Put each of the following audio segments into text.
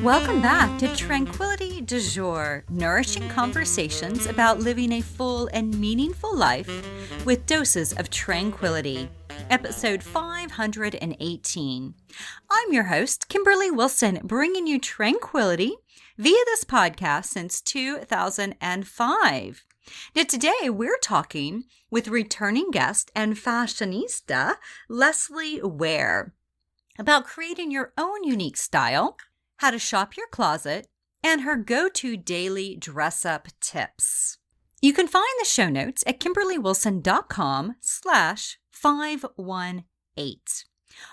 Welcome back to Tranquility du Jour, nourishing conversations about living a full and meaningful life with doses of tranquility. Episode 518. I'm your host, Kimberly Wilson, bringing you tranquility via this podcast since 2005. Now today we're talking with returning guest and fashionista, Lesley Ware, about creating your own unique style, how to shop your closet, and her go-to daily dress-up tips. You can find the show notes at kimberlywilson.com/518.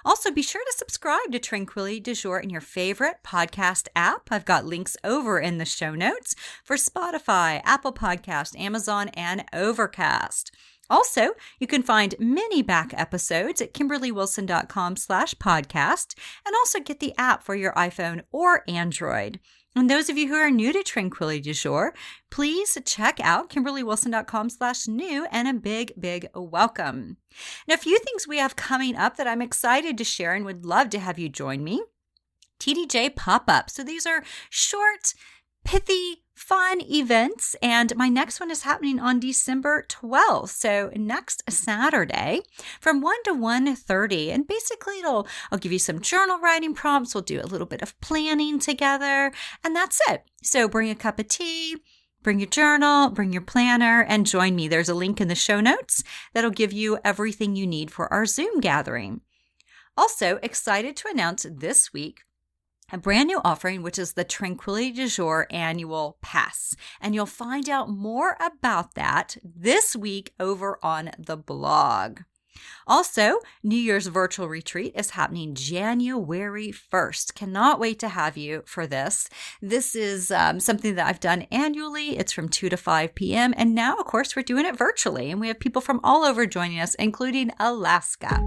Also, be sure to subscribe to Tranquility du Jour in your favorite podcast app. I've got links over in the show notes for Spotify, Apple Podcast, Amazon, and Overcast. Also, you can find many back episodes at kimberlywilson.com/podcast and also get the app for your iPhone or Android. And those of you who are new to Tranquility du Jour, please check out kimberlywilson.com/new and a big, big welcome. Now, a few things we have coming up that I'm excited to share and would love to have you join me. TDJ pop-up. So these are short, pithy, fun events, and my next one is happening on December 12th, so next Saturday from 1 to 1:30, and basically I'll give you some journal writing prompts, we'll do a little bit of planning together, and that's it. So bring a cup of tea, bring your journal, bring your planner, and join me. There's a link in the show notes that'll give you everything you need for our Zoom gathering. Also, excited to announce this week a brand new offering, which is the Tranquility du Jour Annual Pass. And you'll find out more about that this week over on the blog. Also, New Year's virtual retreat is happening January 1st. Cannot wait to have you for this. This is something that I've done annually. It's from 2 to 5 p.m. And now, of course, we're doing it virtually. And we have people from all over joining us, including Alaska.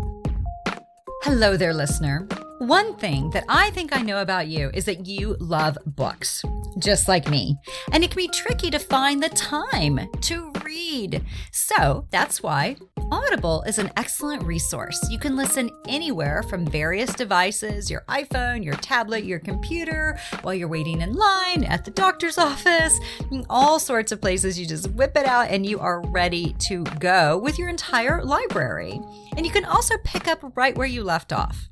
Hello there, listener. One thing that I think I know about you is that you love books, just like me. And it can be tricky to find the time to read. So that's why Audible is an excellent resource. You can listen anywhere from various devices, your iPhone, your tablet, your computer, while you're waiting in line, at the doctor's office, all sorts of places. You just whip it out and you are ready to go with your entire library. And you can also pick up right where you left off.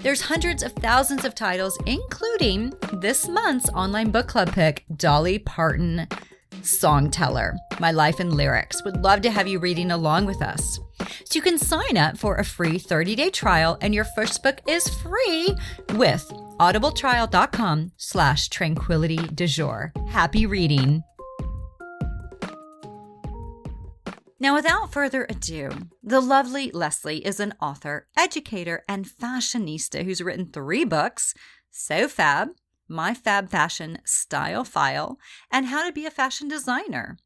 There's hundreds of thousands of titles, including this month's online book club pick, Dolly Parton Songteller, My Life in Lyrics. Would love to have you reading along with us. So you can sign up for a free 30-day trial, and your first book is free with audibletrial.com/tranquility du jour. Happy reading. Now, without further ado, the lovely Lesley is an author, educator, and fashionista who's written 3 books, So Fab, My Fab Fashion Style File, and How to Be a Fashion Designer.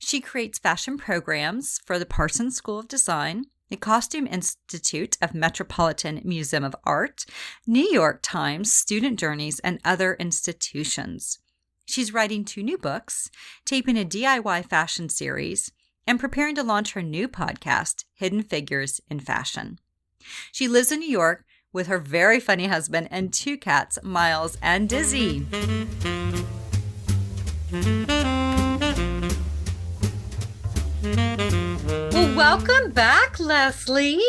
She creates fashion programs for the Parsons School of Design, the Costume Institute of Metropolitan Museum of Art, New York Times, Student Journeys, and other institutions. She's writing 2 new books, taping a DIY fashion series, and preparing to launch her new podcast, Hidden Figures in Fashion. She lives in New York with her very funny husband and 2 cats, Miles and Dizzy. Well, welcome back, Lesley.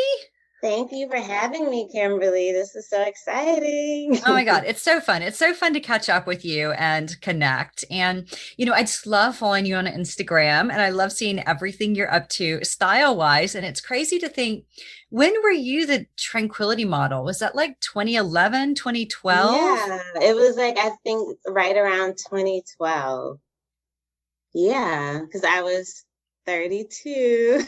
Thank you for having me, Kimberly. This is so exciting. Oh my God, it's so fun. It's so fun to catch up with you and connect. And, I just love following you on Instagram, and I love seeing everything you're up to style-wise. And it's crazy to think, when were you the Tranquility model? Was that like 2011, 2012? Yeah, it was like, I think right around 2012. Yeah, because I was 32.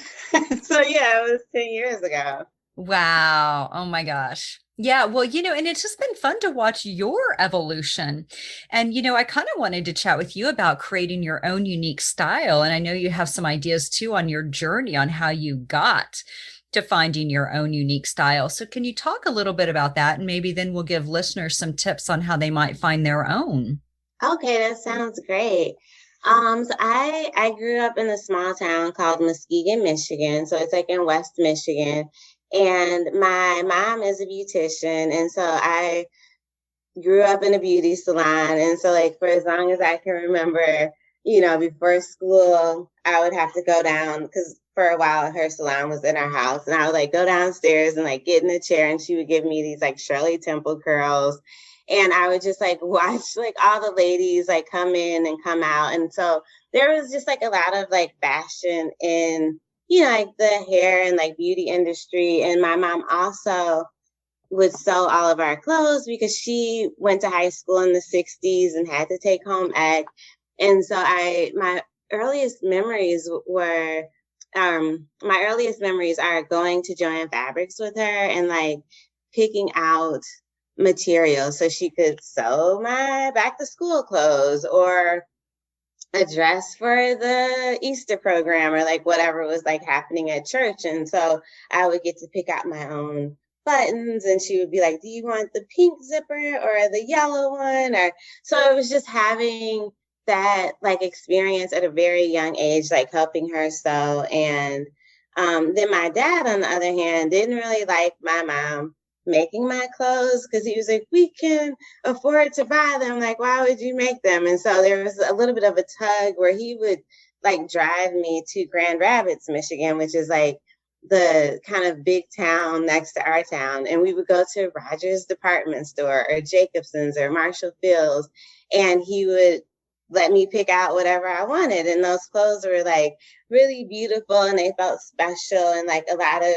So yeah, it was 10 years ago. Wow. Oh my gosh. Yeah. Well, and it's just been fun to watch your evolution. And, I kind of wanted to chat with you about creating your own unique style. And I know you have some ideas too on your journey on how you got to finding your own unique style. So can you talk a little bit about that? And maybe then we'll give listeners some tips on how they might find their own. Okay, that sounds great. So I grew up in a small town called Muskegon, Michigan. So it's like in West Michigan. And my mom is a beautician. And so I grew up in a beauty salon. And so like for as long as I can remember, before school, I would have to go down because for a while her salon was in our house. And I would like go downstairs and like get in a chair and she would give me these like Shirley Temple curls. And I would just like watch like all the ladies like come in and come out. And so there was just like a lot of like fashion in, like the hair and like beauty industry. And my mom also would sew all of our clothes because she went to high school in the 60s and had to take home ec. And so my earliest memories are going to Joann Fabrics with her and like picking out materials so she could sew my back to school clothes or a dress for the Easter program or like whatever was like happening at church. And so I would get to pick out my own buttons and she would be like, do you want the pink zipper or the yellow one? Or so it was just having that like experience at a very young age, like helping her sew. And then my dad, on the other hand, didn't really like my mom making my clothes because he was like, we can afford to buy them. Like, why would you make them? And so there was a little bit of a tug where he would like drive me to Grand Rapids, Michigan, which is like the kind of big town next to our town. And we would go to Rogers Department Store or Jacobson's or Marshall Field's, and he would let me pick out whatever I wanted. And those clothes were like really beautiful and they felt special. And like a lot of,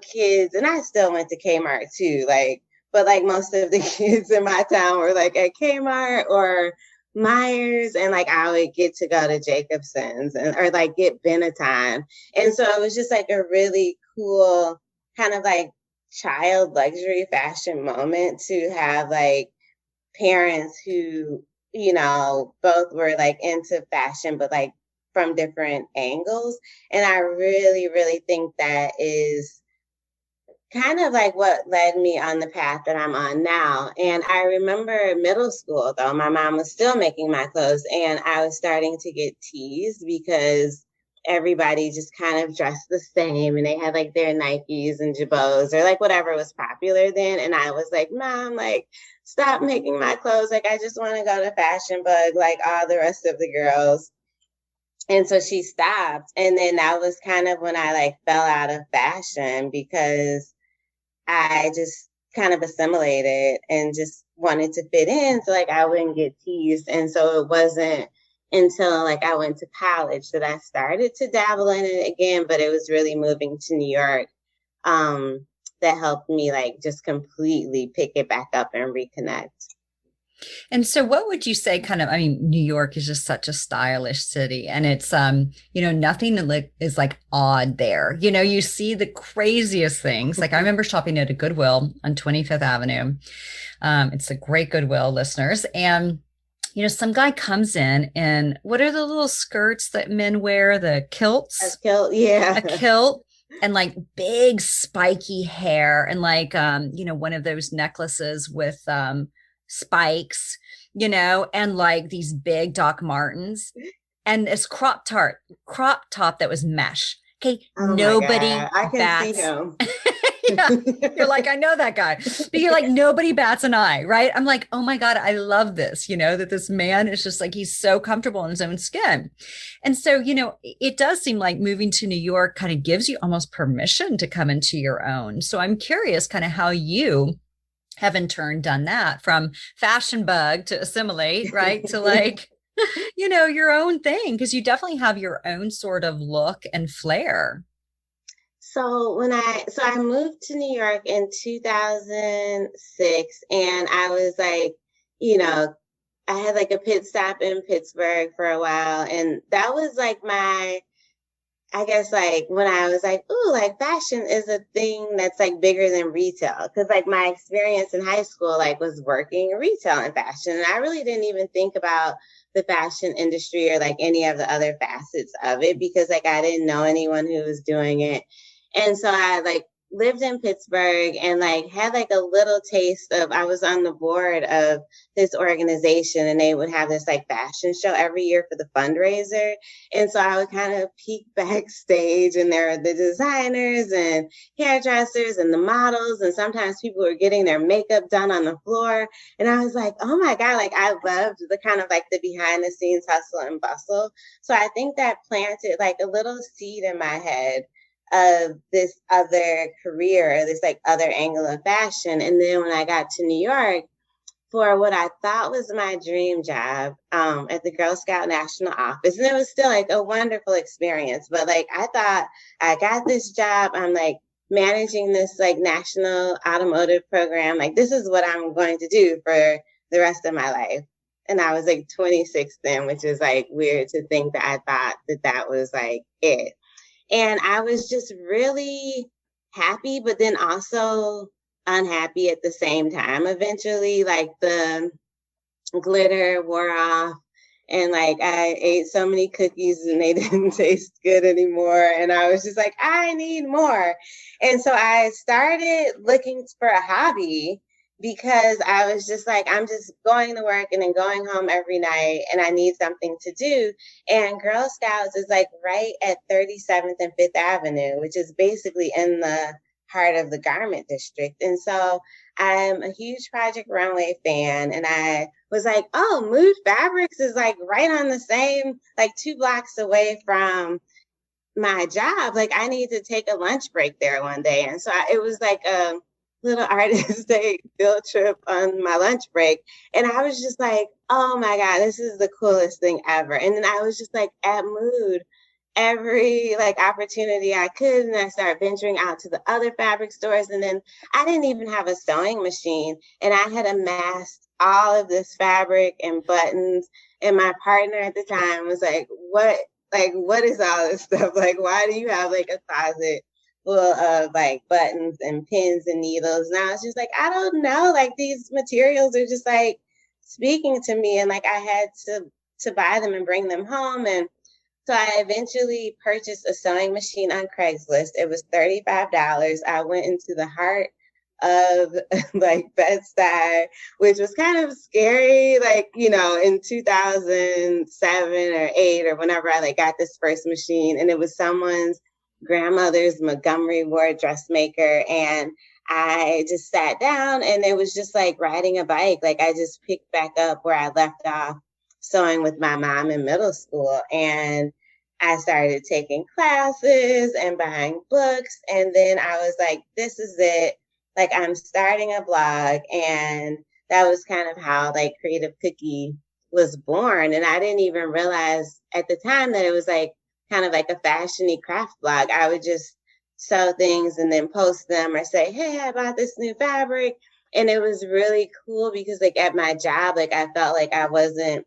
kids, and I still went to Kmart too, like, but like most of the kids in my town were like at Kmart or Myers, and like I would get to go to Jacobson's or like get Benetton. And so it was just like a really cool kind of like child luxury fashion moment to have like parents who, both were like into fashion, but like from different angles. And I really, really think that is kind of like what led me on the path that I'm on now. And I remember middle school, though, my mom was still making my clothes and I was starting to get teased because everybody just kind of dressed the same and they had like their Nikes and Jabots or like whatever was popular then. And I was like, Mom, like, stop making my clothes. Like, I just want to go to Fashion Bug like all the rest of the girls. And so she stopped. And then that was kind of when I like fell out of fashion because I just kind of assimilated and just wanted to fit in so like I wouldn't get teased. And so it wasn't until like I went to college that I started to dabble in it again, but it was really moving to New York that helped me like just completely pick it back up and reconnect. And so what would you say New York is just such a stylish city and it's, nothing is like odd there. You see the craziest things. Like I remember shopping at a Goodwill on 25th Avenue. It's a great Goodwill, listeners. And, some guy comes in and what are the little skirts that men wear? The kilts? A kilt, yeah. A kilt. And like big spiky hair and like, one of those necklaces with, spikes, and like these big Doc Martens and this crop top that was mesh. Okay. Oh nobody I can bats. see him. Yeah. You're like, I know that guy, but you're like, nobody bats an eye, right? I'm like, oh my God, I love this, that this man is just like, he's so comfortable in his own skin. And so, it does seem like moving to New York kind of gives you almost permission to come into your own. So I'm curious kind of how you have in turn done that from Fashion Bug to assimilate, right? To like, your own thing, because you definitely have your own sort of look and flair. So I moved to New York in 2006 and I was like, I had like a pit stop in Pittsburgh for a while. And that was like I guess like when I was like, ooh, like fashion is a thing that's like bigger than retail. Cause like my experience in high school, like was working in retail and fashion. And I really didn't even think about the fashion industry or like any of the other facets of it because like I didn't know anyone who was doing it. And so I like lived in Pittsburgh and like had like a little taste of, I was on the board of this organization and they would have this like fashion show every year for the fundraiser. And so I would kind of peek backstage and there are the designers and hairdressers and the models. And sometimes people were getting their makeup done on the floor. And I was like, oh my God, like I loved the kind of like the behind the scenes hustle and bustle. So I think that planted like a little seed in my head of this other career, this like other angle of fashion. And then when I got to New York for what I thought was my dream job at the Girl Scout National Office, and it was still like a wonderful experience, but like I thought I got this job, I'm like managing this like national automotive program, like this is what I'm going to do for the rest of my life. And I was like 26 then, which is like weird to think that I thought that that was like it. And I was just really happy, but then also unhappy at the same time. Eventually, like the glitter wore off and like I ate so many cookies and they didn't taste good anymore. And I was just like, I need more. And so I started looking for a hobby because I was just like, I'm just going to work and then going home every night and I need something to do. And Girl Scouts is like right at 37th and 5th Avenue, which is basically in the heart of the garment district. And so I'm a huge Project Runway fan. And I was like, oh, Mood Fabrics is like right on the same, like 2 blocks away from my job. Like I need to take a lunch break there one day. And so it was like a little artist day field trip on my lunch break. And I was just like, oh my God, this is the coolest thing ever. And then I was just like at Mood every like opportunity I could. And I started venturing out to the other fabric stores. And then I didn't even have a sewing machine. And I had amassed all of this fabric and buttons. And my partner at the time was like, what is all this stuff? Like, why do you have like a closet full of like buttons and pins and needles? And I was just like, I don't know. Like these materials are just like speaking to me. And like I had to buy them and bring them home. And so I eventually purchased a sewing machine on Craigslist. It was $35. I went into the heart of like Bed-Stuy, which was kind of scary, like, you know, in 2007 or 8 or whenever I like got this first machine, and it was someone's grandmother's Montgomery Ward dressmaker. And I just sat down and it was just like riding a bike. Like I just picked back up where I left off sewing with my mom in middle school. And I started taking classes and buying books. And then I was like, this is it. Like I'm starting a blog. And that was kind of how like Creative Cookie was born. And I didn't even realize at the time that it was like kind of like a fashion-y craft blog. I would just sew things and then post them or say, hey, I bought this new fabric. And it was really cool because like at my job, like I felt like I wasn't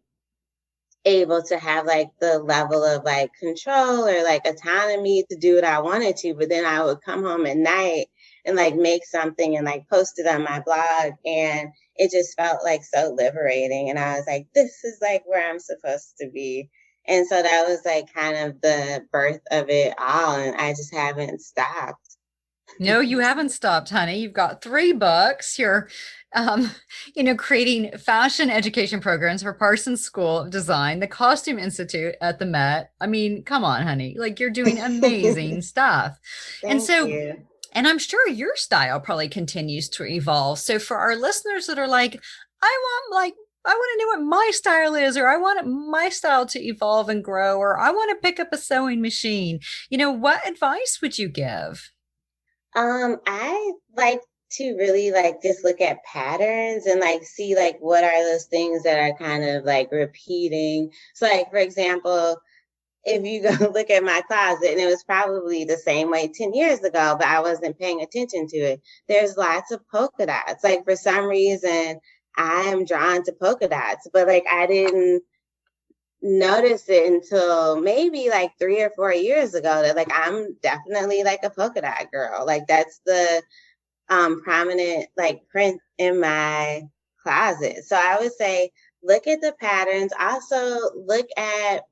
able to have like the level of like control or like autonomy to do what I wanted to. But then I would come home at night and like make something and like post it on my blog. And it just felt like so liberating. And I was like, this is like where I'm supposed to be. And so that was like kind of the birth of it all. And I just haven't stopped. No, you haven't stopped, honey. You've got 3 books. You're, creating fashion education programs for Parsons School of Design, the Costume Institute at the Met. I mean, come on, honey. Like you're doing amazing stuff. Thank you. And I'm sure your style probably continues to evolve. So for our listeners that are like, I want to know what my style is, or I want my style to evolve and grow, or I want to pick up a sewing machine. What advice would you give? I like to really like just look at patterns and like see like what are those things that are kind of like repeating. So like, for example, if you go look at my closet, and it was probably the same way 10 years ago, but I wasn't paying attention to it. There's lots of polka dots. Like for some reason, I'm drawn to polka dots, but like I didn't notice it until maybe like 3 or 4 years ago that like I'm definitely like a polka dot girl. Like that's the prominent like print in my closet. So I would say look at the patterns. Also look at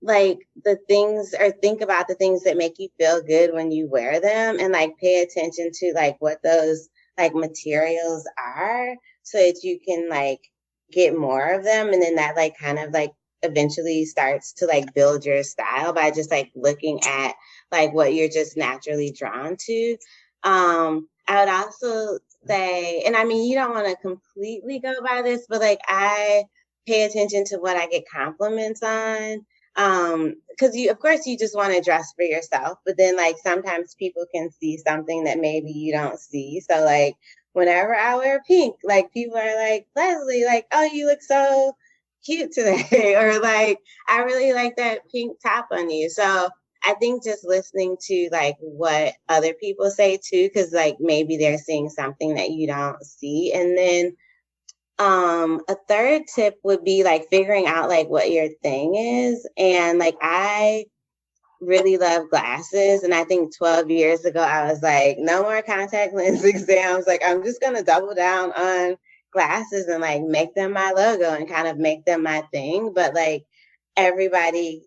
like the things, or think about the things that make you feel good when you wear them, and like pay attention to like what those like materials are, so that you can like get more of them. And then that like kind of like eventually starts to like build your style by just like looking at like what you're just naturally drawn to. I would also say, and I mean, you don't want to completely go by this, but like I pay attention to what I get compliments on. Because you, of course, you just want to dress for yourself, but then like sometimes people can see something that maybe you don't see. So like whenever I wear pink, like people are like, Lesley, like, oh, you look so cute today, or like, I really like that pink top on you. So I think just listening to like what other people say too, because like maybe they're seeing something that you don't see. And then a third tip would be like figuring out like what your thing is. And like I really love glasses. And I think 12 years ago, I was like, no more contact lens exams. Like I'm just gonna double down on glasses and like make them my logo and kind of make them my thing. But like everybody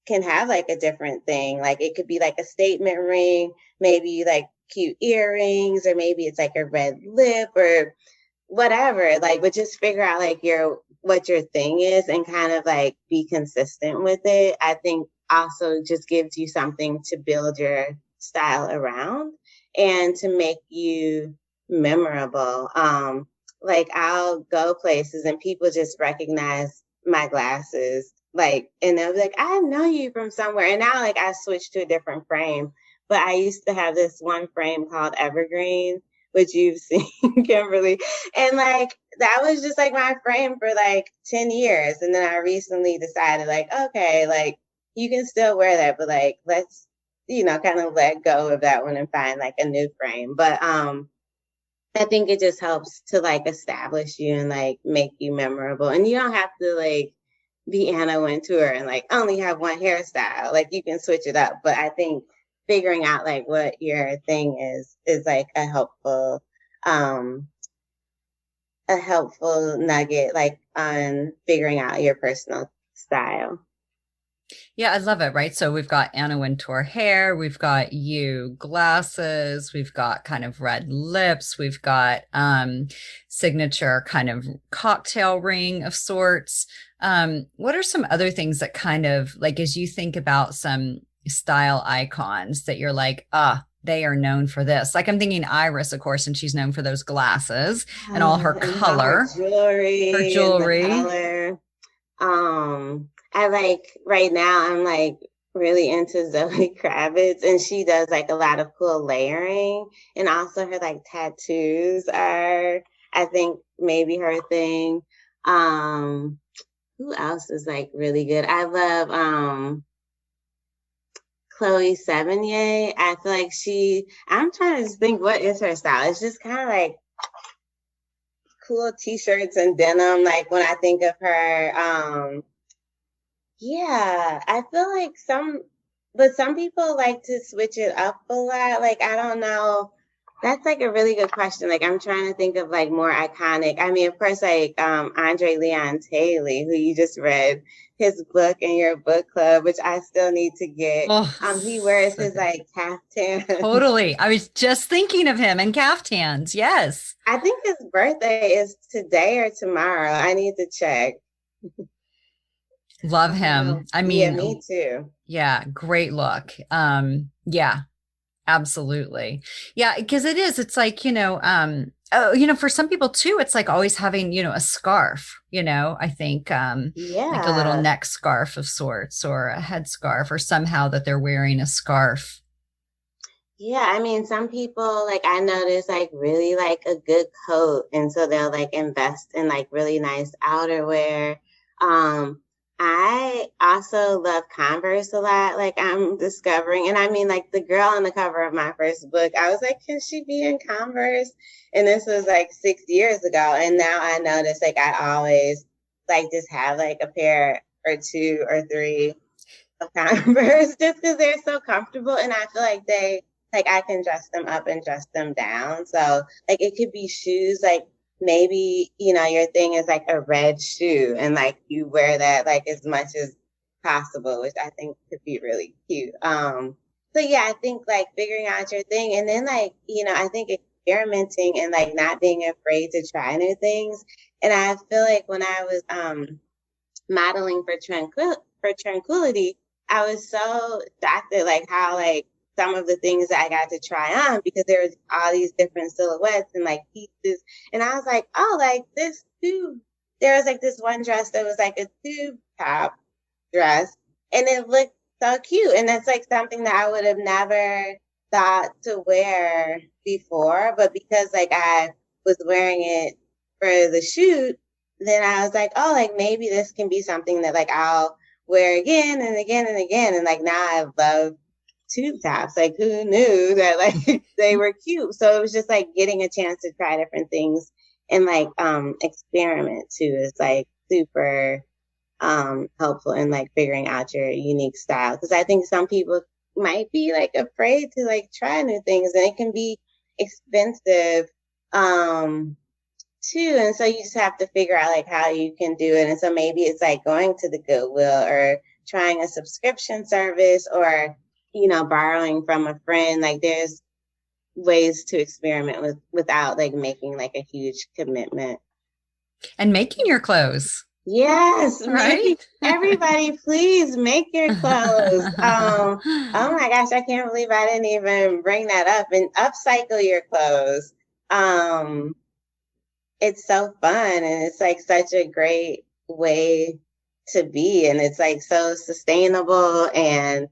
can have like a different thing. Like it could be like a statement ring, maybe like cute earrings, or maybe it's like a red lip or whatever. Like, but just figure out like what your thing is and kind of like be consistent with it. I think also just gives you something to build your style around and to make you memorable. Like I'll go places and people just recognize my glasses, like, and they'll be like, I know you from somewhere. And now like I switched to a different frame, but I used to have this one frame called Evergreen, which you've seen, Kimberly. And like, that was just like my frame for like 10 years. And then I recently decided like, okay, like you can still wear that, but like, let's, kind of let go of that one and find like a new frame. But, I think it just helps to like establish you and like make you memorable. And you don't have to like be Anna Wintour and like only have one hairstyle. Like you can switch it up. But I think figuring out like what your thing is like a helpful nugget, like on figuring out your personal style. Yeah, I love it. Right. So we've got Anna Wintour hair, we've got you glasses, we've got kind of red lips, we've got signature kind of cocktail ring of sorts. What are some other things that kind of like, as you think about some style icons that you're like, they are known for this? Like I'm thinking Iris, of course, and she's known for those glasses and all her color, her jewelry, and the color. I like right now I'm like really into Zoe Kravitz, and she does like a lot of cool layering, and also her like tattoos are, I think, maybe her thing. Who else is like really good? I love Chloe Sevigny. I feel like I'm trying to just think what is her style. It's just kind of like cool t-shirts and denim. Like when I think of her, yeah, I feel like some people like to switch it up a lot. Like, I don't know. That's like a really good question. Like, I'm trying to think of like more iconic. I mean, of course, like Andre Leon Taylor, who you just read his book in your book club, which I still need to get. He wears his like caftan. Totally. I was just thinking of him and caftans. Yes. I think his birthday is today or tomorrow. I need to check. Love him. I mean, yeah, me too. Yeah, great look. Yeah, absolutely. Yeah, because it's like, for some people too, it's like always having, a scarf, I think like a little neck scarf of sorts or a head scarf, or somehow that they're wearing a scarf. Yeah, I mean, some people, like I notice, like really like a good coat, and so they'll like invest in like really nice outerwear. I also love Converse a lot. Like I'm discovering, and I mean, like the girl on the cover of my first book, I was like, can she be in Converse? And this was like 6 years ago. And now I notice like I always like just have like a pair or two or three of Converse just because they're so comfortable. And I feel like I can dress them up and dress them down. So like it could be shoes, like maybe, your thing is like a red shoe and like you wear that like as much as possible, which I think could be really cute. So yeah, I think like figuring out your thing, and then like, you know, I think experimenting and like not being afraid to try new things. And I feel like when I was modeling for Tranquility, I was so shocked at like how like some of the things that I got to try on, because there was all these different silhouettes and like pieces. And I was like, oh, like this tube. There was like this one dress that was like a tube top dress, and it looked so cute. And that's like something that I would have never thought to wear before. But because like I was wearing it for the shoot, then I was like, oh, like maybe this can be something that like I'll wear again and again and again. And like now I love tube tops. Like who knew that like they were cute? So it was just like getting a chance to try different things and like experiment too is like super helpful in like figuring out your unique style. Because I think some people might be like afraid to like try new things, and it can be expensive too. And so you just have to figure out like how you can do it. And so maybe it's like going to the Goodwill or trying a subscription service, or, you know, borrowing from a friend. Like there's ways to experiment without like making like a huge commitment. And making your clothes. Yes, right. Everybody, please make your clothes. Oh my gosh, I can't believe I didn't even bring that up. And upcycle your clothes. It's so fun, and it's like such a great way to be, and it's like so sustainable, and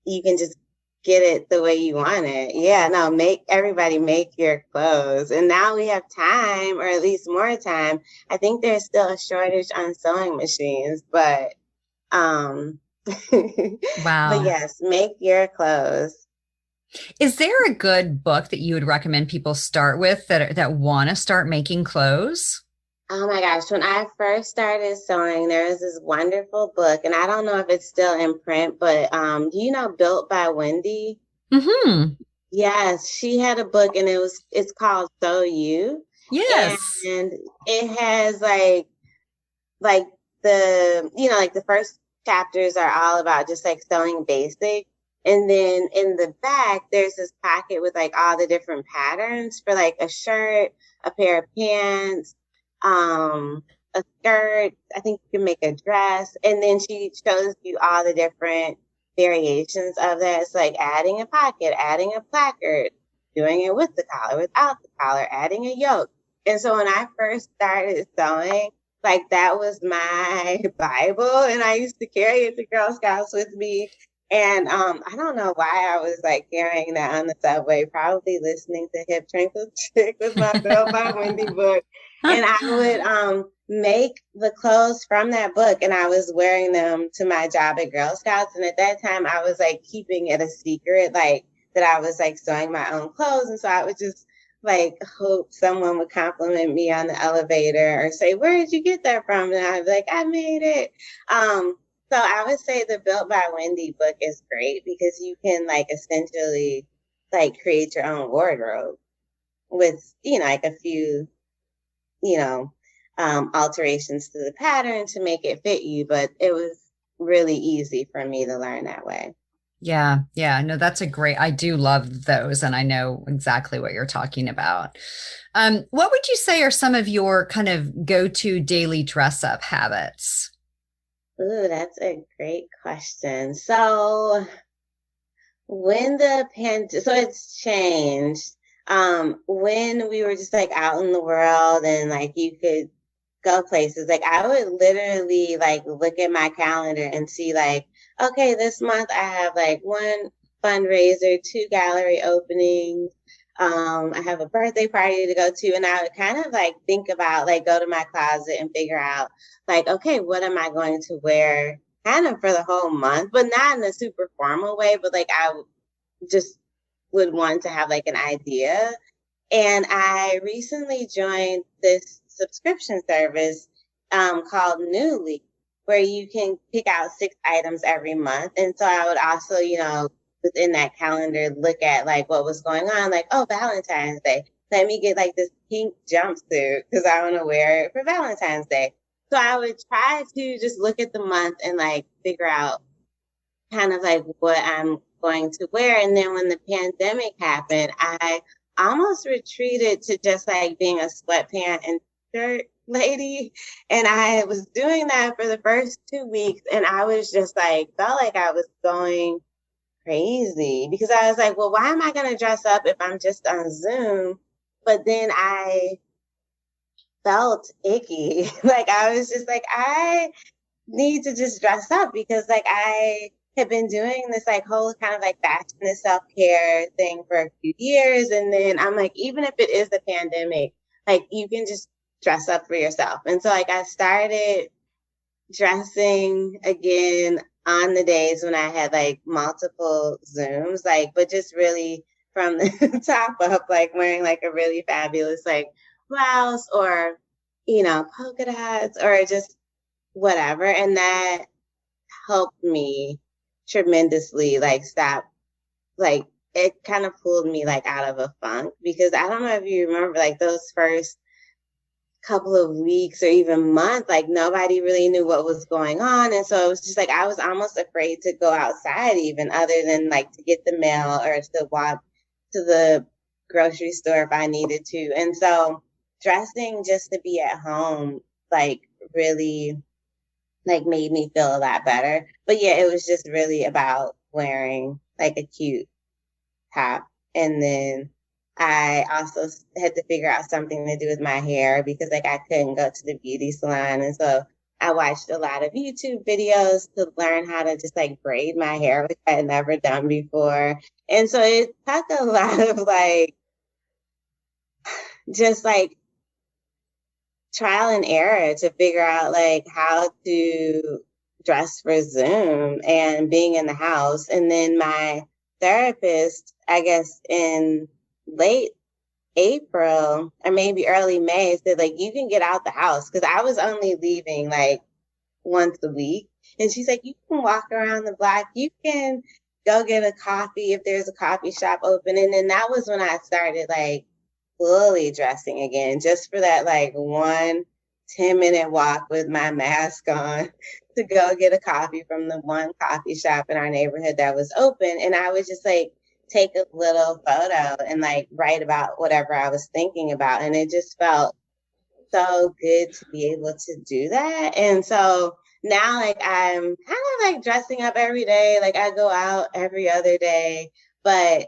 you can just get it the way you want it. Yeah, no, everybody make your clothes. And now we have time, or at least more time. I think there's still a shortage on sewing machines, but wow. But yes, make your clothes. Is there a good book that you would recommend people start with that want to start making clothes? Oh my gosh, when I first started sewing, there was this wonderful book, and I don't know if it's still in print, but do you know Built by Wendy? Mm-hmm. Yes, she had a book, and it's called Sew You. Yes. And it has like the, you know, like the first chapters are all about just like sewing basic. And then in the back, there's this pocket with like all the different patterns for like a shirt, a pair of pants, a skirt. I think you can make a dress. And then she shows you all the different variations of that. It's like adding a pocket, adding a placard, doing it with the collar, without the collar, adding a yoke. And so when I first started sewing, like that was my Bible, and I used to carry it to Girl Scouts with me. And I don't know why I was like carrying that on the subway, probably listening to Hip Tranquil Chick with my Built by Wendy book. And I would make the clothes from that book, and I was wearing them to my job at Girl Scouts. And at that time, I was like keeping it a secret, like that I was like sewing my own clothes. And so I would just like hope someone would compliment me on the elevator or say, "Where did you get that from?" And I'd be like, "I made it." So I would say the Built by Wendy book is great because you can like essentially like create your own wardrobe with, you know, like a few, you know, alterations to the pattern to make it fit you. But it was really easy for me to learn that way. Yeah. Yeah. No, that's a great, I do love those. And I know exactly what you're talking about. What would you say are some of your kind of go-to daily dress up habits? Ooh, that's a great question. So when so it's changed. When we were just like out in the world and like you could go places, like I would literally like look at my calendar and see like, okay, this month I have like 1 fundraiser, 2 gallery openings. I have a birthday party to go to, and I would kind of like think about like go to my closet and figure out like, okay, what am I going to wear kind of for the whole month, but not in a super formal way, but like I just would want to have like an idea. And I recently joined this subscription service called Newly, where you can pick out 6 items every month. And so I would also, you know, within that calendar, look at like what was going on, like, oh, Valentine's Day. Let me get like this pink jumpsuit because I want to wear it for Valentine's Day. So I would try to just look at the month and like figure out kind of like what I'm going to wear. And then when the pandemic happened, I almost retreated to just like being a sweatpant and shirt lady. And I was doing that for the first 2 weeks. And I was just like, felt like I was going crazy because I was like, well, why am I going to dress up if I'm just on Zoom? But then I felt icky. Like I was just like, I need to just dress up because like I had been doing this like whole kind of like fashion and self-care thing for a few years. And then I'm like, even if it is the pandemic, like you can just dress up for yourself. And so like I started dressing again on the days when I had like multiple Zooms, like, but just really from the top up, like wearing like a really fabulous like blouse or, you know, polka dots or just whatever. And that helped me tremendously, like stop, like it kind of pulled me like out of a funk because I don't know if you remember like those first couple of weeks or even month, like nobody really knew what was going on. And so it was just like, I was almost afraid to go outside even other than like to get the mail or to walk to the grocery store if I needed to. And so dressing just to be at home, like really like made me feel a lot better. But yeah, it was just really about wearing like a cute top. And then I also had to figure out something to do with my hair because like I couldn't go to the beauty salon. And so I watched a lot of YouTube videos to learn how to just like braid my hair, which I had never done before. And so it took a lot of like, just like trial and error to figure out like how to dress for Zoom and being in the house. And then my therapist, I guess in late April or maybe early May, said like, you can get out the house. Cause I was only leaving like once a week. And she's like, you can walk around the block. You can go get a coffee if there's a coffee shop open. And then that was when I started like fully dressing again, just for that like 10-minute walk with my mask on to go get a coffee from the one coffee shop in our neighborhood that was open. And I would just like take a little photo and like write about whatever I was thinking about. And it just felt so good to be able to do that. And so now like I'm kind of like dressing up every day. Like I go out every other day, but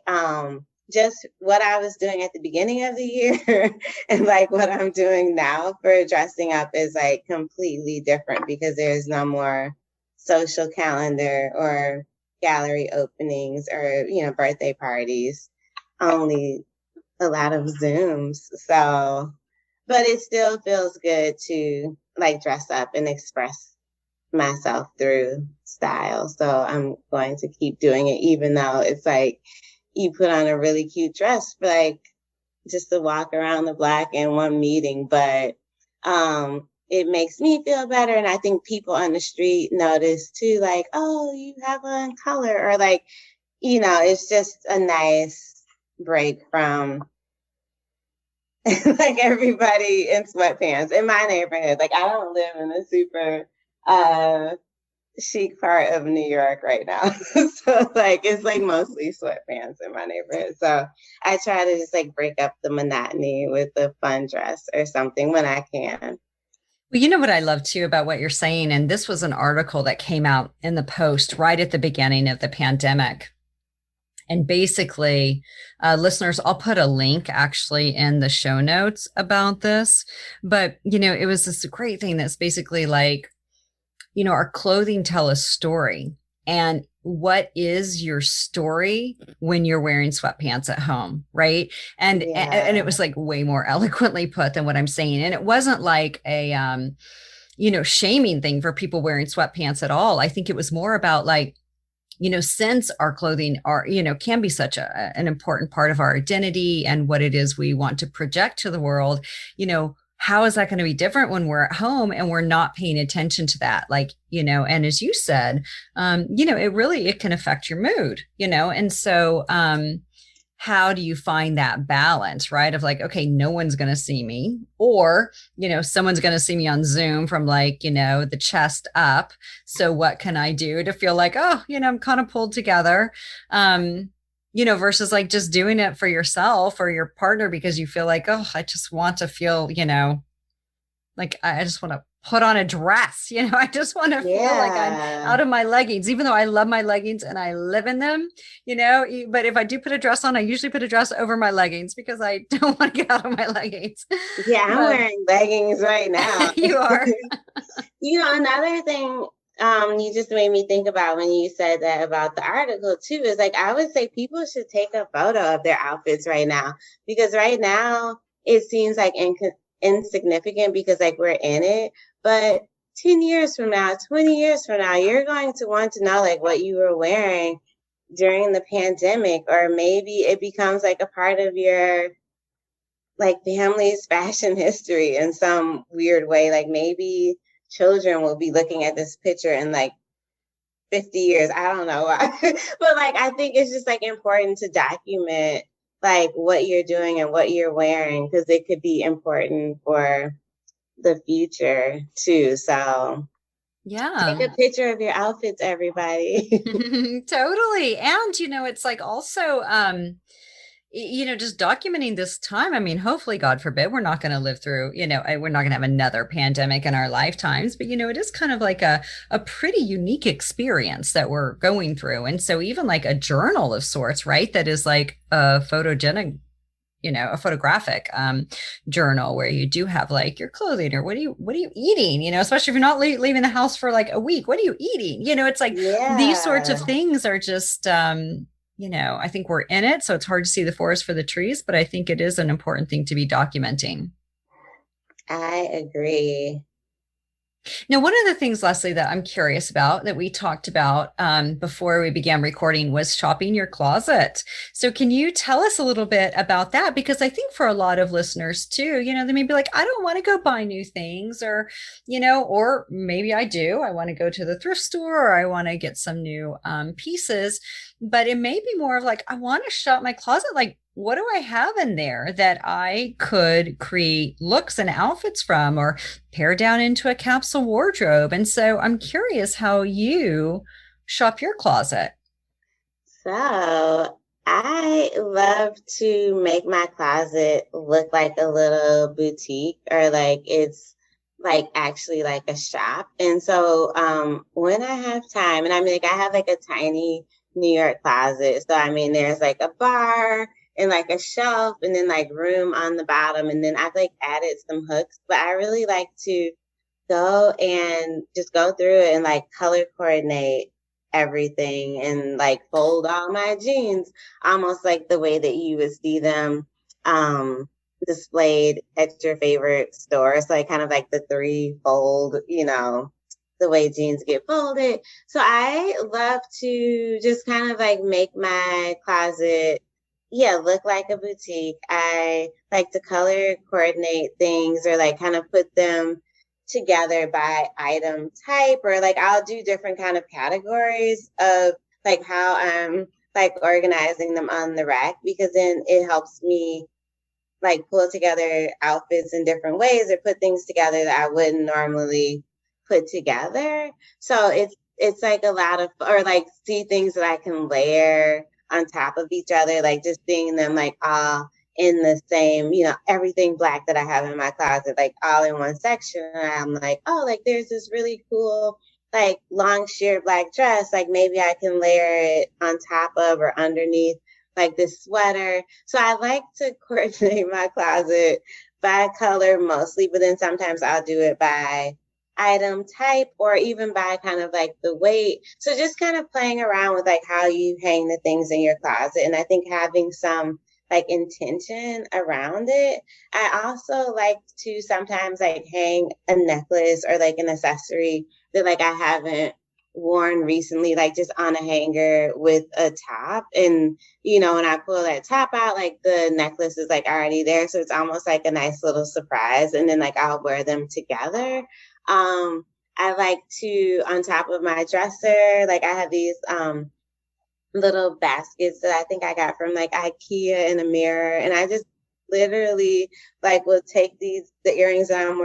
just what I was doing at the beginning of the year and like what I'm doing now for dressing up is like completely different because there's no more social calendar or gallery openings or, you know, birthday parties, only a lot of Zooms. So, but it still feels good to like dress up and express myself through style. So I'm going to keep doing it, even though it's like, you put on a really cute dress for like just to walk around the block in one meeting, but it makes me feel better. And I think people on the street notice too, like, oh, you have on color, or like, you know, it's just a nice break from like everybody in sweatpants in my neighborhood. Like I don't live in a super chic part of New York right now. So like it's like mostly sweatpants in my neighborhood. So I try to just like break up the monotony with a fun dress or something when I can. Well, you know what I love too about what you're saying, and this was an article that came out in the Post right at the beginning of the pandemic. And basically, listeners, I'll put a link actually in the show notes about this. But, you know, it was this great thing that's basically like, you know, our clothing tell a story. And what is your story when you're wearing sweatpants at home, right? And and it was like way more eloquently put than what I'm saying. And it wasn't like a you know, shaming thing for people wearing sweatpants at all. I think it was more about like, you know, since our clothing are, you know, can be such an important part of our identity and what it is we want to project to the world, you know, how is that going to be different when we're at home and we're not paying attention to that? Like, you know, and as you said, you know, it can affect your mood, you know? And so, how do you find that balance, right? Of like, okay, no one's going to see me, or, someone's going to see me on Zoom from like, the chest up. So what can I do to feel like, oh, I'm kind of pulled together? Versus like just doing it for yourself or your partner because you feel like, oh, I just want to feel, like I just want to put on a dress, I just want to feel like I'm out of my leggings, even though I love my leggings and I live in them, but if I do put a dress on, I usually put a dress over my leggings because I don't want to get out of my leggings. Yeah, I'm wearing leggings right now. You are. Another thing you just made me think about when you said that about the article too, is like, I would say people should take a photo of their outfits right now, because right now it seems like insignificant because like we're in it, but 10 years from now, 20 years from now, you're going to want to know like what you were wearing during the pandemic, or maybe it becomes like a part of your like family's fashion history in some weird way. Like maybe children will be looking at this picture in like 50 years. I don't know why, but like, I think it's just like important to document like what you're doing and what you're wearing, because it could be important for the future too. So yeah, take a picture of your outfits, everybody. Totally. And it's like also just documenting this time. I mean, hopefully, God forbid, we're not going to live through, we're not going to have another pandemic in our lifetimes, but it is kind of like a pretty unique experience that we're going through. And so even like a journal of sorts, right, that is like a photogenic, a photographic journal where you do have like your clothing, or what are you eating, especially if you're not leaving the house for like a week, what are you eating? It's like these sorts of things are just, I think we're in it, so it's hard to see the forest for the trees, but I think it is an important thing to be documenting. I agree. Now, one of the things, Lesley, that I'm curious about that we talked about before we began recording was shopping your closet. So can you tell us a little bit about that? Because I think for a lot of listeners too, they may be like, I don't want to go buy new things, or, or maybe I do. I want to go to the thrift store, or I want to get some new pieces, but it may be more of like, I want to shop my closet. Like, what do I have in there that I could create looks and outfits from, or pare down into a capsule wardrobe? And so I'm curious how you shop your closet. So I love to make my closet look like a little boutique, or like it's like actually like a shop. And so when I have time, and I mean, like I have like a tiny New York closet. So I mean, there's like a bar and like a shelf, and then like room on the bottom. And then I've like added some hooks, but I really like to go and just go through it and like color coordinate everything, and like fold all my jeans almost like the way that you would see them displayed at your favorite store. So like kind of like the 3-fold, the way jeans get folded. So I love to just kind of like make my closet look like a boutique. I like to color coordinate things, or like kind of put them together by item type, or like I'll do different kind of categories of like how I'm like organizing them on the rack, because then it helps me like pull together outfits in different ways, or put things together that I wouldn't normally put together. So it's like a lot of, or like see things that I can layer on top of each other, like just seeing them like all in the same, everything black that I have in my closet, like all in one section. And I'm like, oh, like there's this really cool, like long sheer black dress. Like maybe I can layer it on top of or underneath like this sweater. So I like to coordinate my closet by color mostly, but then sometimes I'll do it by item type, or even by kind of like the weight. So just kind of playing around with like how you hang the things in your closet. And I think having some like intention around it. I also like to sometimes like hang a necklace or like an accessory that like I haven't worn recently, like just on a hanger with a top. And, when I pull that top out, like the necklace is like already there. So it's almost like a nice little surprise. And then like I'll wear them together. I like to, on top of my dresser, like I have these little baskets that I think I got from like IKEA and a mirror. And I just literally like will take the earrings that I'm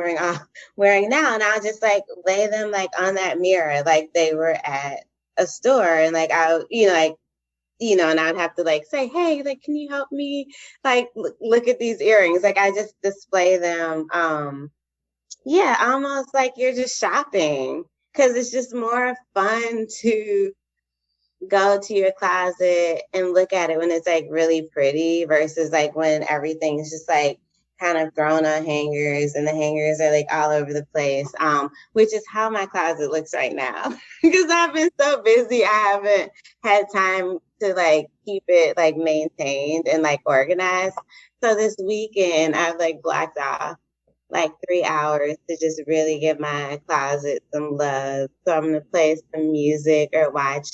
wearing now, and I'll just like lay them like on that mirror like they were at a store. And like and I'd have to like say, hey, like, can you help me like look at these earrings? Like I just display them. Yeah, almost like you're just shopping, because it's just more fun to go to your closet and look at it when it's like really pretty versus like when everything's just like kind of thrown on hangers and the hangers are like all over the place, which is how my closet looks right now because I've been so busy. I haven't had time to like keep it like maintained and like organized. So this weekend I've like blocked off like 3 hours to just really give my closet some love. So I'm going to play some music or watch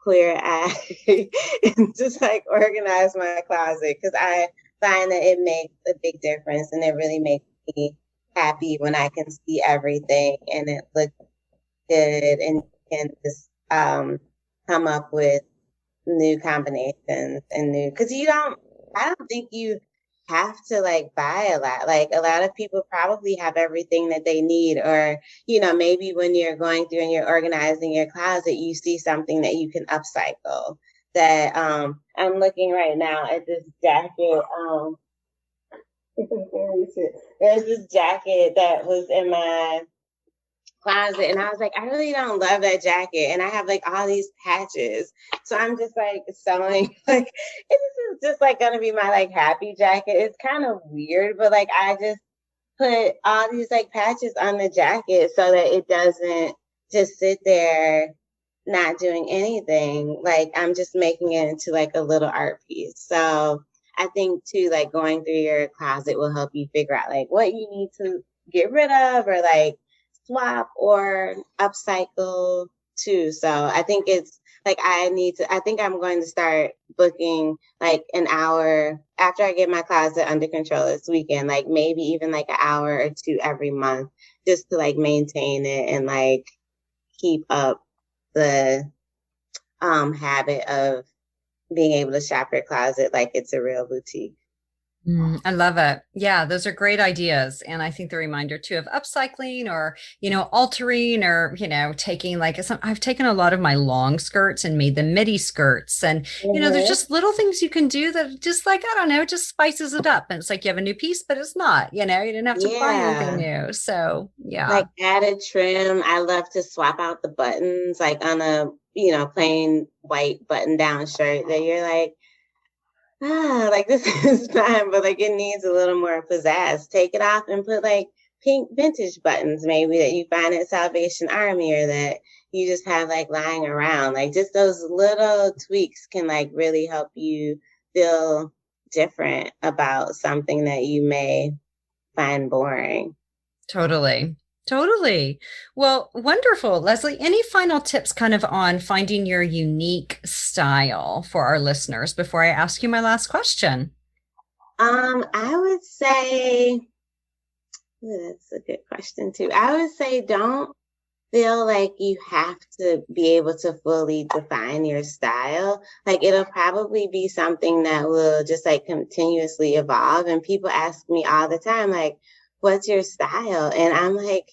Queer Eye and just like organize my closet, because I find that it makes a big difference and it really makes me happy when I can see everything and it looks good and can just come up with new combinations and because I don't think you have to like buy a lot. Like a lot of people probably have everything that they need, or maybe when you're going through and you're organizing your closet, you see something that you can upcycle. That I'm looking right now at this jacket. There's this jacket that was in my closet, and I was like, I really don't love that jacket, and I have like all these patches, so I'm just like sewing like this is just like gonna be my like happy jacket. It's kind of weird, but like I just put all these like patches on the jacket so that it doesn't just sit there not doing anything. Like I'm just making it into like a little art piece. So I think too, like going through your closet will help you figure out like what you need to get rid of or like swap or upcycle too. So I think it's like I think I'm going to start booking like an hour after I get my closet under control this weekend, like maybe even like an hour or two every month, just to like maintain it and like keep up the habit of being able to shop your closet like it's a real boutique. I love it. Yeah, those are great ideas. And I think the reminder too of upcycling or, altering or, taking I've taken a lot of my long skirts and made them midi skirts. And, there's just little things you can do that just like, I don't know, just spices it up. And it's like you have a new piece, but it's not, you didn't have to buy anything new. So yeah. Like added trim. I love to swap out the buttons, like on a, plain white button down shirt that you're like, like this is fine, but like it needs a little more pizzazz. Take it off and put like pink vintage buttons maybe that you find at Salvation Army or that you just have like lying around. Like just those little tweaks can like really help you feel different about something that you may find boring. Totally. Totally. Well, wonderful. Lesley, any final tips kind of on finding your unique style for our listeners before I ask you my last question? I would say, that's a good question too. I would say don't feel like you have to be able to fully define your style. Like it'll probably be something that will just like continuously evolve. And people ask me all the time, like, what's your style? And I'm like,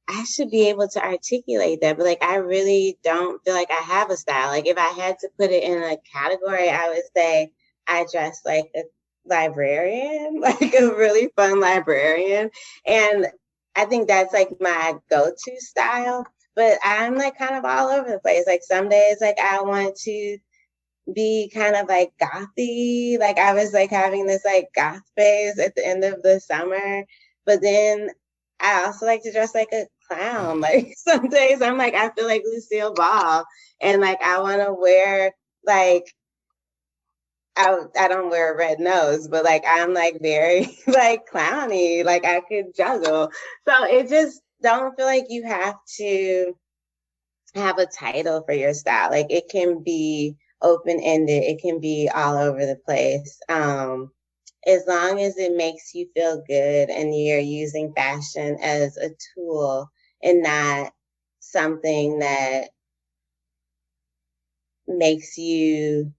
I should be able to articulate that, but like I really don't feel like I have a style. Like if I had to put it in a category, I would say I dress like a librarian, like a really fun librarian. And I think that's like my go-to style, but I'm like kind of all over the place. Like some days like I want to be kind of like gothy. Like I was like having this like goth phase at the end of the summer, but then I also like to dress like a clown. Like some days I'm like, I feel like Lucille Ball, and like I want to wear like I don't wear a red nose, but like I'm like very like clowny. Like I could juggle. So it just don't feel like you have to have a title for your style. Like it can be open-ended. It can be all over the place. As long as it makes you feel good and you're using fashion as a tool and not something that makes you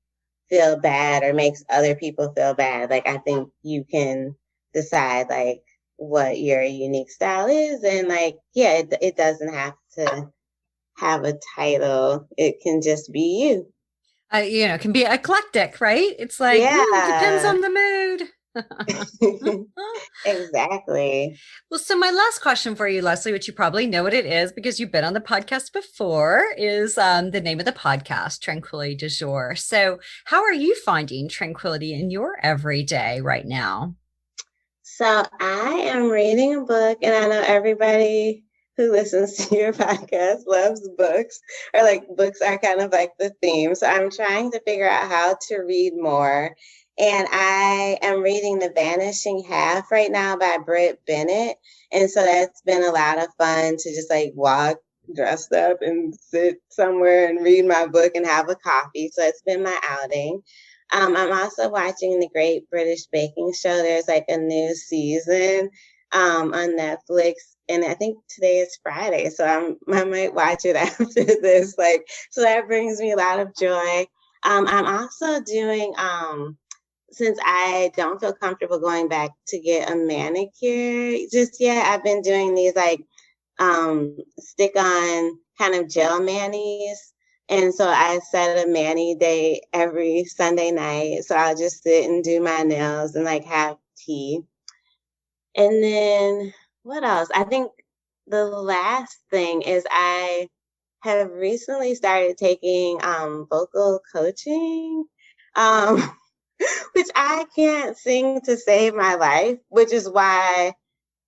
feel bad or makes other people feel bad. Like, I think you can decide like what your unique style is. And like, yeah, it doesn't have to have a title. It can just be you. Can be eclectic, right? It's like, depends Yeah. on the mood. Exactly. Well, so my last question for you, Lesley, which you probably know what it is because you've been on the podcast before, is the name of the podcast, Tranquility du Jour. So how are you finding tranquility in your everyday right now? So I am reading a book, and I know everybody who listens to your podcast loves books, or like books are kind of like the theme. So I'm trying to figure out how to read more. And I am reading The Vanishing Half right now by Britt Bennett. And so that's been a lot of fun to just like walk dressed up and sit somewhere and read my book and have a coffee. So it's been my outing. I'm also watching the Great British Baking Show. There's like a new season on Netflix. And I think today is Friday. So I might watch it after this. Like, so that brings me a lot of joy. I'm also doing, since I don't feel comfortable going back to get a manicure just yet, I've been doing these like stick-on kind of gel manis. And so I set a mani day every Sunday night. So I'll just sit and do my nails and like have tea. And then what else? I think the last thing is I have recently started taking vocal coaching. Which I can't sing to save my life, which is why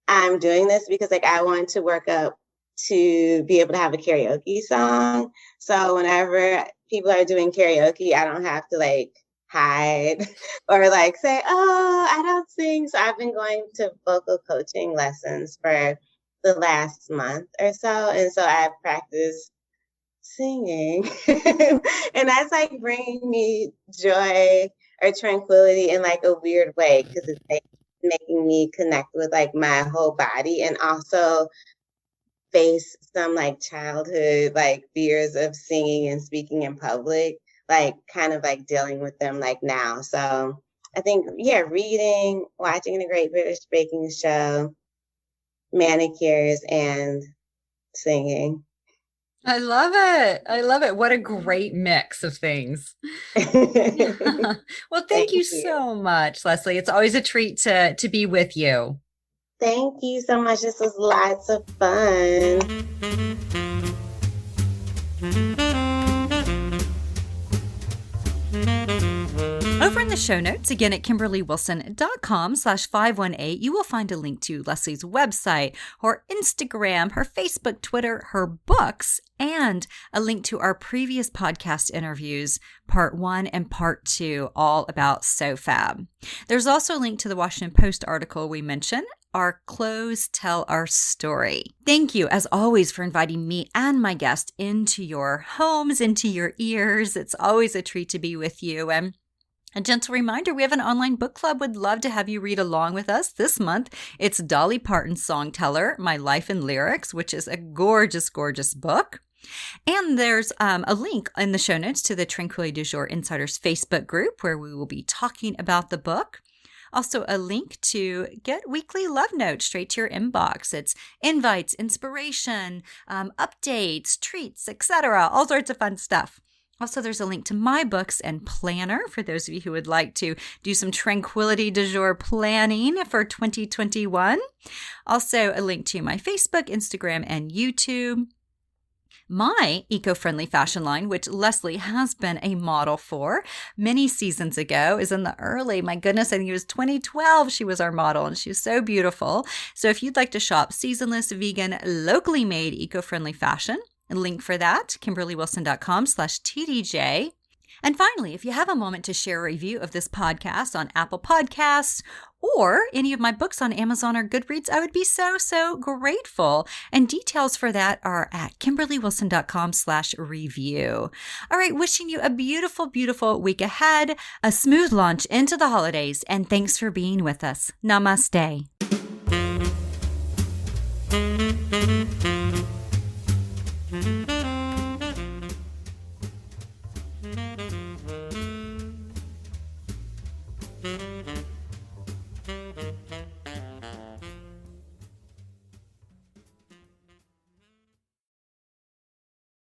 I'm doing this, because like I want to work up to be able to have a karaoke song. So whenever people are doing karaoke, I don't have to like hide or like say, oh, I don't sing. So I've been going to vocal coaching lessons for the last month or so. And so I practice singing and that's like bringing me joy or tranquility in like a weird way, because it's like making me connect with like my whole body and also face some like childhood like fears of singing and speaking in public, like kind of like dealing with them like now. So I think, yeah, reading, watching the Great British Baking Show, manicures, and singing. I love it. I love it. What a great mix of things. Well, thank you so much, Lesley. It's always a treat to be with you. Thank you so much. This was lots of fun. Over in the show notes, again at KimberlyWilson.com/518, you will find a link to Lesley's website, her Instagram, her Facebook, Twitter, her books, and a link to our previous podcast interviews, part 1 and part 2, all about SoFab. There's also a link to the Washington Post article we mentioned, Our Clothes Tell Our Story. Thank you, as always, for inviting me and my guest into your homes, into your ears. It's always a treat to be with you. And a gentle reminder, we have an online book club. Would love to have you read along with us this month. It's Dolly Parton's Songteller, My Life and Lyrics, which is a gorgeous, gorgeous book. And there's a link in the show notes to the Tranquility du Jour Insiders Facebook group where we will be talking about the book. Also, a link to get weekly love notes straight to your inbox. It's invites, inspiration, updates, treats, etc. All sorts of fun stuff. Also, there's a link to my books and planner for those of you who would like to do some Tranquility du Jour planning for 2021. Also, a link to my Facebook, Instagram, and YouTube. My eco-friendly fashion line, which Lesley has been a model for many seasons ago, is in the early, my goodness, I think it was 2012 she was our model, and she was so beautiful. So if you'd like to shop seasonless, vegan, locally made eco-friendly fashion, a link for that, KimberlyWilson.com/TDJ. And finally, if you have a moment to share a review of this podcast on Apple Podcasts or any of my books on Amazon or Goodreads, I would be so, so grateful. And details for that are at KimberlyWilson.com/review. All right, wishing you a beautiful, beautiful week ahead, a smooth launch into the holidays, and thanks for being with us. Namaste.